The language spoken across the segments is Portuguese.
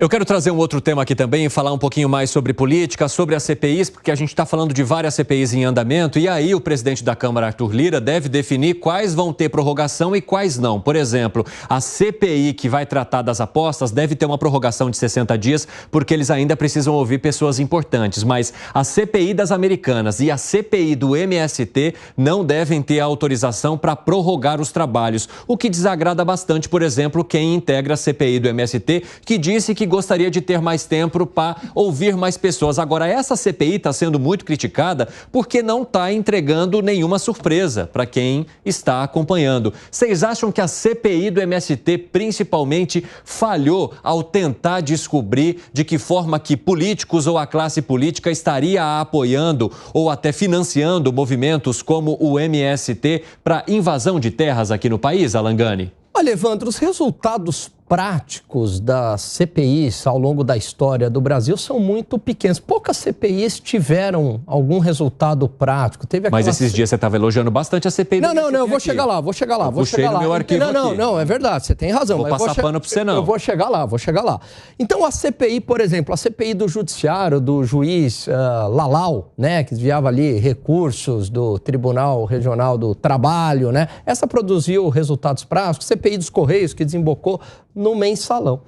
Eu quero trazer um outro tema aqui também e falar um pouquinho mais sobre política, sobre as CPIs, porque a gente está falando de várias CPIs em andamento e aí o presidente da Câmara, Arthur Lira, deve definir quais vão ter prorrogação e quais não. Por exemplo, a CPI que vai tratar das apostas deve ter uma prorrogação de 60 dias, porque eles ainda precisam ouvir pessoas importantes. Mas a CPI das Americanas e a CPI do MST não devem ter autorização para prorrogar os trabalhos, o que desagrada bastante, por exemplo, quem integra a CPI do MST, que disse que gostaria de ter mais tempo para ouvir mais pessoas. Agora, essa CPI está sendo muito criticada porque não está entregando nenhuma surpresa para quem está acompanhando. Vocês acham que a CPI do MST, principalmente, falhou ao tentar descobrir de que forma que políticos ou a classe política estaria apoiando ou até financiando movimentos como o MST para invasão de terras aqui no país, Alan Gani? Olha, Evandro, os resultados práticos das CPIs ao longo da história do Brasil são muito pequenos. Poucas CPIs tiveram algum resultado prático. Mas esses dias você estava elogiando bastante a CPI do MST. Não, eu vou chegar lá. Puxei no meu arquivo aqui. Não, é verdade, você tem razão. Vou passar pano para você, não. Eu vou chegar lá. Então, a CPI, por exemplo, a CPI do Judiciário, do juiz Lalau, né, que desviava ali recursos do Tribunal Regional do Trabalho, né, essa produziu resultados práticos. CPI dos Correios, que desembocou no Mensalão.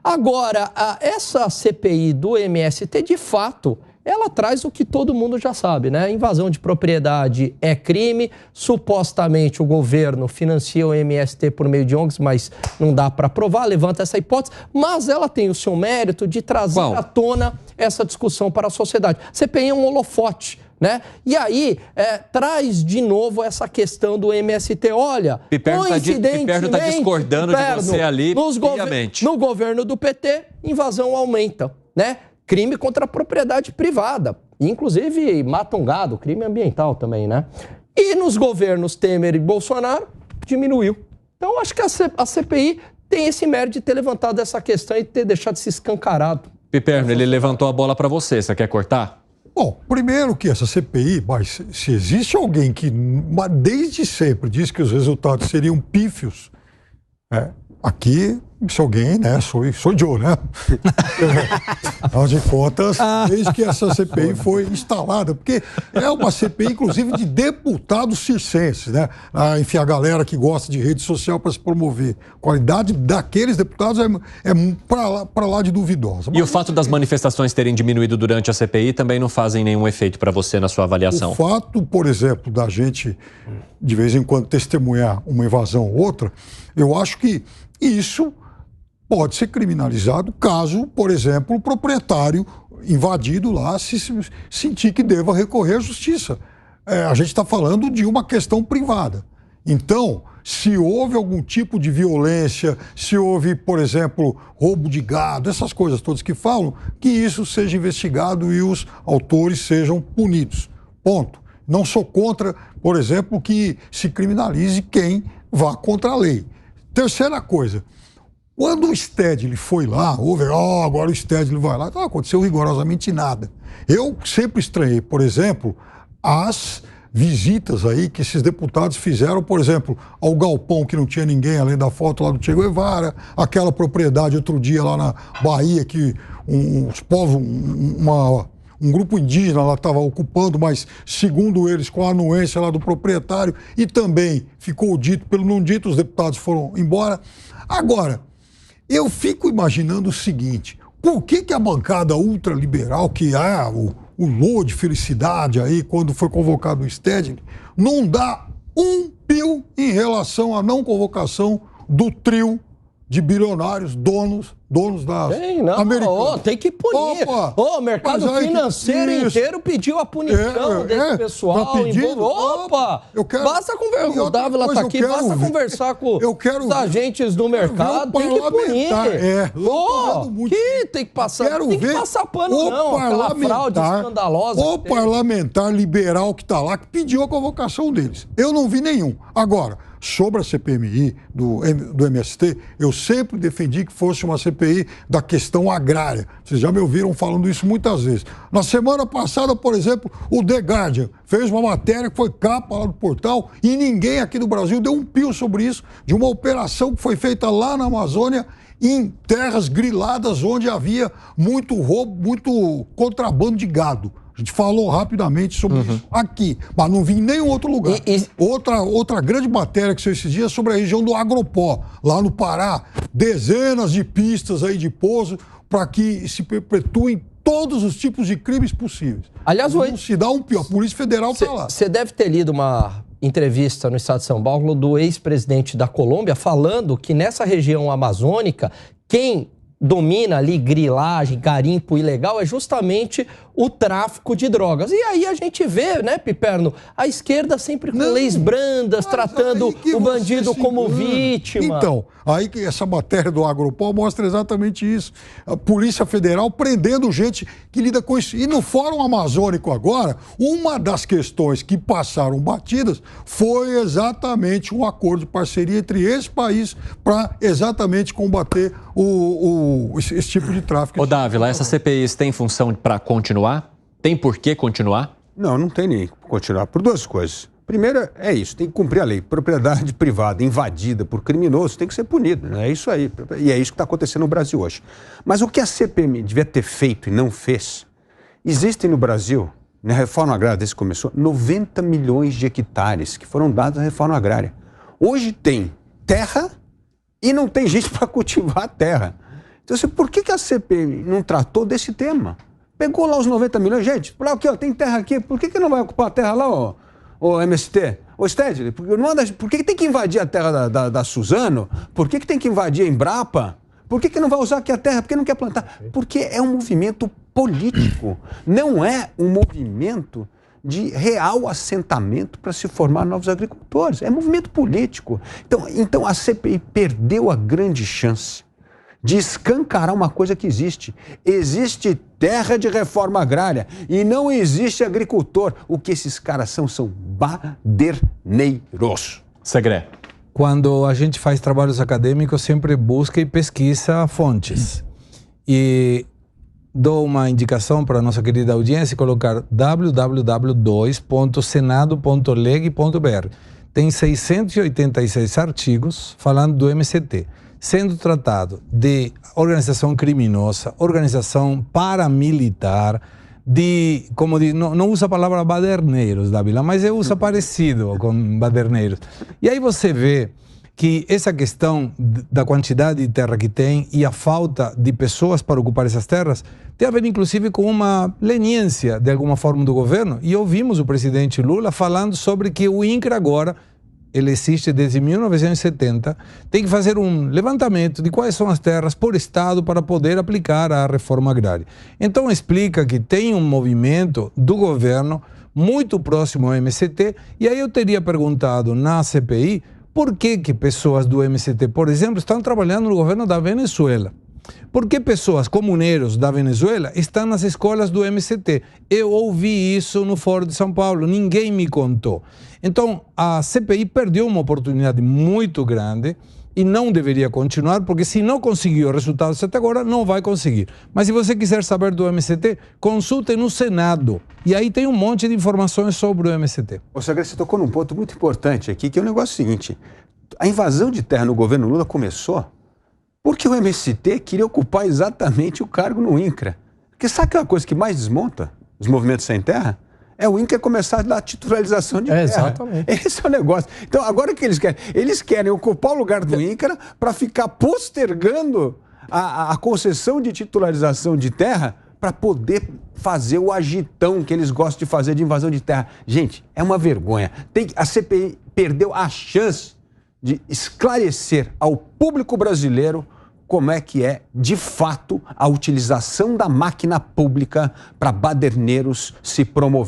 Agora, essa CPI do MST, de fato, ela traz o que todo mundo já sabe, né? Invasão de propriedade é crime, supostamente o governo financia o MST por meio de ONGs, mas não dá para provar, levanta essa hipótese, mas ela tem o seu mérito de trazer à tona essa discussão para a sociedade. CPI é um holofote, né? E aí, traz de novo essa questão do MST. Olha, coincidentemente... Piperno está discordando de você ali, piamente. No governo do PT, invasão aumenta, né? Crime contra a propriedade privada. Inclusive, matam gado, crime ambiental também, né? E nos governos Temer e Bolsonaro, diminuiu. Então, acho que a CPI tem esse mérito de ter levantado essa questão e ter deixado isso escancarado. Piperno, ele levantou a bola para você. Você quer cortar? Bom, primeiro que essa CPI, mas se existe alguém que desde sempre diz que os resultados seriam pífios, aqui, se alguém, né, sou eu, né? Afinal de contas, desde que essa CPI foi instalada, porque é uma CPI, inclusive, de deputados circenses, né? Enfim, a galera que gosta de rede social para se promover. A qualidade daqueles deputados é para lá de duvidosa. E o fato das manifestações terem diminuído durante a CPI também não fazem nenhum efeito para você na sua avaliação? O fato, por exemplo, da gente, de vez em quando, testemunhar uma invasão ou outra, eu acho que isso pode ser criminalizado caso, por exemplo, o proprietário invadido lá se sentir que deva recorrer à justiça. A gente está falando de uma questão privada. Então, se houve algum tipo de violência, se houve, por exemplo, roubo de gado, essas coisas todas que falam, que isso seja investigado e os autores sejam punidos. Ponto. Não sou contra, por exemplo, que se criminalize quem vá contra a lei. Terceira coisa, quando o Stedley foi lá, agora o Stedley vai lá, não aconteceu rigorosamente nada. Eu sempre estranhei, por exemplo, as visitas aí que esses deputados fizeram, por exemplo, ao galpão que não tinha ninguém, além da foto lá do Che Guevara, aquela propriedade outro dia lá na Bahia que os povos, um grupo indígena lá estava ocupando, mas segundo eles, com a anuência lá do proprietário, e também ficou dito, pelo não dito, os deputados foram embora. Agora, eu fico imaginando o seguinte, por que a bancada ultraliberal, que o lô de felicidade aí, quando foi convocado o Stedley, não dá um pio em relação à não convocação do trio de bilionários, donos das americanas. Tem que punir. O mercado financeiro inteiro pediu a punição desse pessoal. Basta conversar. O Dávila está aqui, basta conversar com os agentes do mercado. Tem que punir. Tem que passar. Tem que passar pano, não. Aquela fraude escandalosa. O parlamentar liberal que está lá, que pediu a convocação deles. Eu não vi nenhum. Agora, sobre a CPMI do MST, eu sempre defendi que fosse uma CPI da questão agrária. Vocês já me ouviram falando isso muitas vezes. Na semana passada, por exemplo, o The Guardian fez uma matéria que foi capa lá do portal e ninguém aqui do Brasil deu um pio sobre isso, de uma operação que foi feita lá na Amazônia em terras griladas onde havia muito roubo, muito contrabando de gado. A gente falou rapidamente sobre isso aqui, mas não vi em nenhum outro lugar. Outra grande matéria que saiu esses dias é sobre a região do Agropó, lá no Pará. Dezenas de pistas aí de pouso para que se perpetuem todos os tipos de crimes possíveis. Aliás, não se dá um pior. A Polícia Federal está lá. Você deve ter lido uma entrevista no estado de São Paulo do ex-presidente da Colômbia falando que nessa região amazônica, quem domina ali grilagem, garimpo ilegal é justamente o tráfico de drogas. E aí a gente vê, né, Piperno, a esquerda sempre com leis brandas, tratando o bandido como vítima. Então, aí que essa matéria do Agropol mostra exatamente isso. A Polícia Federal prendendo gente que lida com isso. E no Fórum Amazônico agora, uma das questões que passaram batidas foi exatamente um acordo de parceria entre esse país para exatamente combater esse tipo de tráfico. Ô, Dávila, essa CPI tem função para continuar? Tem por que continuar? Não, não tem nem continuar, por duas coisas. Primeiro é isso, tem que cumprir a lei. Propriedade privada invadida por criminoso tem que ser punida, né? É isso aí. E é isso que está acontecendo no Brasil hoje. Mas o que a CPMI devia ter feito e não fez, existem no Brasil, na reforma agrária desde que começou, 90 milhões de hectares que foram dados à reforma agrária. Hoje tem terra e não tem gente para cultivar a terra. Então, por que a CPMI não tratou desse tema? Pegou lá os 90 milhões, gente, lá aqui, ó, tem terra aqui, por que não vai ocupar a terra lá, ô MST? Ô Stedley, por que tem que invadir a terra da Suzano? Por que tem que invadir a Embrapa? Por que não vai usar aqui a terra? Por que não quer plantar? Porque é um movimento político, não é um movimento de real assentamento para se formar novos agricultores. É movimento político. Então a CPI perdeu a grande chance de escancarar uma coisa que existe. Existe terra de reforma agrária e não existe agricultor. O que esses caras são baderneiros. Segredo. Quando a gente faz trabalhos acadêmicos, sempre busca e pesquisa fontes. E dou uma indicação para a nossa querida audiência, colocar www.senado.leg.br. Tem 686 artigos falando do MST, sendo tratado de organização criminosa, organização paramilitar, não usa a palavra baderneiros, Dávila, mas usa parecido com baderneiros. E aí você vê que essa questão da quantidade de terra que tem e a falta de pessoas para ocupar essas terras tem a ver, inclusive, com uma leniência, de alguma forma, do governo. E ouvimos o presidente Lula falando sobre que o INCRA agora, ele existe desde 1970, tem que fazer um levantamento de quais são as terras por estado para poder aplicar a reforma agrária. Então explica que tem um movimento do governo muito próximo ao MST, e aí eu teria perguntado na CPI por que pessoas do MST, por exemplo, estão trabalhando no governo da Venezuela. Por que pessoas comuneiros da Venezuela estão nas escolas do MST? Eu ouvi isso no Fórum de São Paulo, ninguém me contou. Então, a CPI perdeu uma oportunidade muito grande e não deveria continuar, porque se não conseguiu resultados até agora, não vai conseguir. Mas se você quiser saber do MST, consulte no Senado. E aí tem um monte de informações sobre o MST. Ô, Segredo, você tocou num ponto muito importante aqui, que é o negócio seguinte. A invasão de terra no governo Lula começou porque o MST queria ocupar exatamente o cargo no INCRA. Porque sabe que é uma coisa que mais desmonta os movimentos sem terra? É o INCRA começar a dar titularização de terra. Exatamente. Esse é o negócio. Então, agora o que eles querem? Eles querem ocupar o lugar do INCRA para ficar postergando a concessão de titularização de terra para poder fazer o agitão que eles gostam de fazer de invasão de terra. Gente, é uma vergonha. A CPI perdeu a chance de esclarecer ao público brasileiro como é que é, de fato, a utilização da máquina pública para baderneiros se promover.